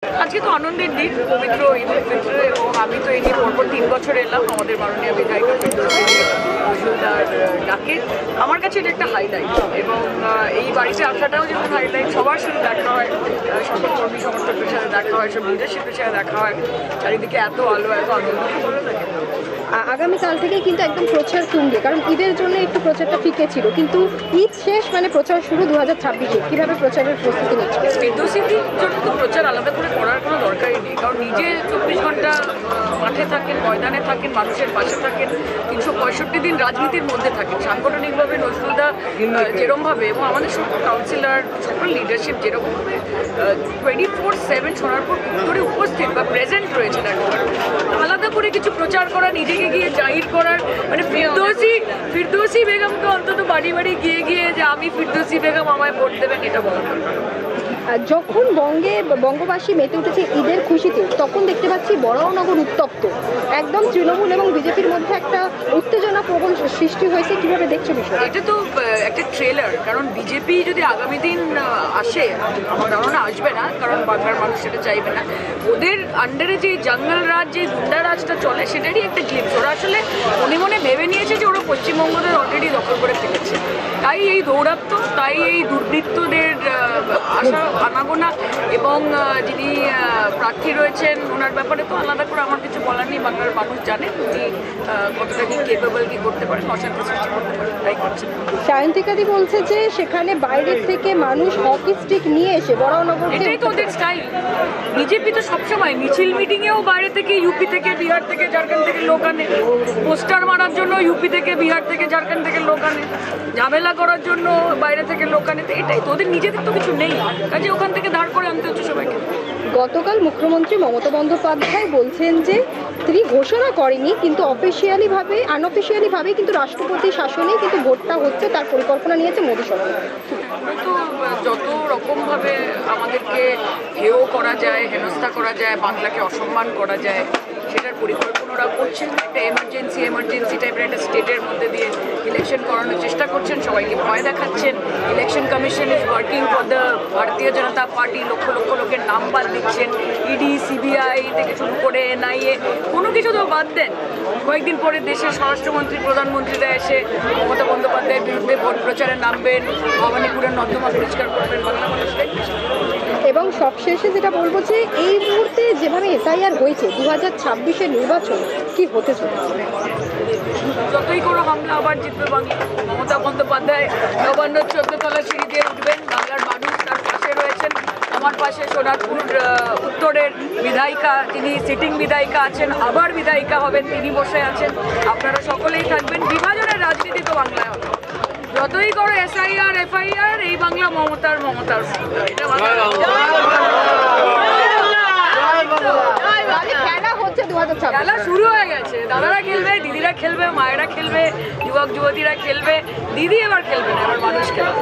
আজকে তো আনন্দের দিন, পবিত্র ঈদ উল ফিতর, এবং আমি তো এই নিয়ে পরপর 3 বছর এলাম আমাদের মাননীয় বিধায়িকা ফিরদৌসী মজুমদার ডাকে। আমার কাছে এটা একটা হাইলাইট, এবং এই বাড়িতে আসাটাও যেমন হাইলাইট। সবার সাথে দেখা হয়, সকল কর্মী সমর্থকদের সাথে দেখা হয়, সব লিডারশিপের সাথে দেখা হয়। চারিদিকে এত আলো, এত আনন্দ, খুব ভালো লাগে। আগামীকাল থেকেই কিন্তু একদম প্রচার তুঙ্গে, কারণ ঈদের জন্য একটু প্রচারটা ফিকে ছিল, কিন্তু ঈদ শেষ মানে প্রচার শুরু 2026-এ। কীভাবে প্রচারের প্রস্তুতি নিচ্ছে? ফিরদৌসীর জন্য তো প্রচার আলাদা করে করার কোনো দরকারই নেই, কারণ নিজে 24 ঘন্টা মাঠে থাকেন, ময়দানে থাকেন, মানুষের পাশে থাকেন, 365 দিন রাজনীতির মধ্যে থাকেন। সাংগঠনিকভাবে নজরুলদা যেরকমভাবে, এবং আমাদের সকল কাউন্সিলর, সকল লিডারশিপ যেরকমভাবে 24/7 সোনারপুর উত্তরে উপস্থিত বা প্রেজেন্ট রয়েছেন, আলাদা করে কিছু প্রচার করা, নিজেকে গিয়ে জাহির করার, মানে ফিরদৌসী বেগমকে অন্তত বাড়ি বাড়ি গিয়ে গিয়ে যে আমি ফিরদৌসী বেগম, আমায় ভোট দেবেন, এটা বলা দরকার। যখন বঙ্গবাসী মেতে উঠেছে ঈদের খুশিতে, তখন দেখতে পাচ্ছি বরাহনগর উত্তপ্ত, একদম তৃণমূল এবং বিজেপির মধ্যে একটা উত্তেজনা প্রবল সৃষ্টি হয়েছে। কিভাবে দেখছো বিষয়? এটা তো একটা ট্রেলার, কারণ বিজেপি যদি আগামী দিন আসে, আমার ধারণা আসবে না, কারণ বাংলার মানুষ সেটা চাইবে না। ওদের আন্ডারে যে জঙ্গল রাজ, যে গুন্ডা রাজটা চলে, সেটারই একটা গ্লিপস। ওরা আসলে মনে মনে ভেবে নিয়েছে যে ওরা পশ্চিমবঙ্গদের অলরেডি দখল করে ফেলেছে, তাই এই দৌরাত্ম, তাই এই দুর্বৃত্তদের আশা আনাগোনা। এবং যিনি প্রার্থী রয়েছেন ওনার ব্যাপারে তো আলাদা করে আমার কিছু বলার নেই। বাংলার মানুষ জানে উনি কতটা কি কেপেবল, কি করতে পারেন, অশান্তি সৃষ্টি করতে পারেন, তাই করছেন। সায়ন্তিকাদি বলছে যে সেখানে বাইরের থেকে মানুষ হকি স্টিক নিয়ে এসে বরাহনগর, এটাই তো ওদের স্টাইল। বিজেপি তো সবসময় মিছিল মিটিংয়েও বাইরে থেকে, ইউপি থেকে, বিহার থেকে, ঝাড়খণ্ড থেকে লোক আনে, পোস্টার মারার জন্য ইউপি থেকে, বিহার থেকে, ঝাড়খণ্ড থেকে লোক আনে, ঝামেলা করার জন্য বাইরে থেকে লোক আনে। তো এটাই তো, ওদের নিজেদের তো কিছু নেই, কাজে ওখান থেকে ধার করে আনতে হচ্ছে সবাইকে। গতকাল মুখ্যমন্ত্রী মমতা বন্দ্যোপাধ্যায় বলছেন যে তিনি ঘোষণা করেনি, কিন্তু আনঅফিসিয়ালিভাবে কিন্তু রাষ্ট্রপতি শাসনেই কিন্তু ভোটটা হচ্ছে, তার পরিকল্পনা নিয়েছে মোদী সরকার। তো যত রকমভাবে আমাদেরকে হেয় করা যায়, হেনস্থা করা যায়, বাংলাকে অসম্মান করা যায়, সেটার পরিকল্পনা ওরা করছেন। একটা এমার্জেন্সি টাইপের একটা স্টেটের মধ্যে দিয়ে ইলেকশন করানোর চেষ্টা করছেন, সবাইকে ভয় দেখাচ্ছেন। Election commission is working for the ভারতীয় জনতা পার্টি, লক্ষ লক্ষ লোকের নাম বাদ দিচ্ছেন। ইডি, সিবিআই থেকে শুরু করে এনআইএ, কোনো কিছু তো বাদ দেন। কয়েকদিন পরে দেশের স্বরাষ্ট্রমন্ত্রী, প্রধানমন্ত্রীরা এসে মমতা বন্দ্যোপাধ্যায়ের বিরুদ্ধে ভোট প্রচারে নামবেন, ভবানীপুরের নর্দমা পরিষ্কার করবেন, বাংলা মানুষটাই। এবং সবশেষে যেটা বলবো যে এই মুহূর্তে যেভাবে এসআইআর হয়েছে, 2026-এর নির্বাচন কি হতে চলেছে? যতই কোনো হামলা, আবার জিতবে বাংলা। মমতা বন্দ্যোপাধ্যায় নবান্ন 14 তলা সিঁড়ি দিয়ে উঠবেন, বাংলার মানুষ তার পাশে রয়েছেন। আমার পাশে সোনারপুর উত্তরের বিধায়িকা, তিনি সিটিং বিধায়িকা আছেন, আবার বিধায়িকা হবেন, তিনি বসে আছেন। আপনারা সকলেই থাকবেন। বিভাজনের রাজনীতি তো বাংলায় হবে। যতই করো এসআইআর, এফআইআর, এই বাংলা মমতার। এটা খেলা হচ্ছে 2026, খেলা শুরু হয়ে গেছে। দাদারা খেলবে, দিদিরা খেলবে, মায়েরা খেলবে, যুবক যুবতীরা খেলবে। দিদি এবার খেলবে না, এবার মানুষ খেলবে।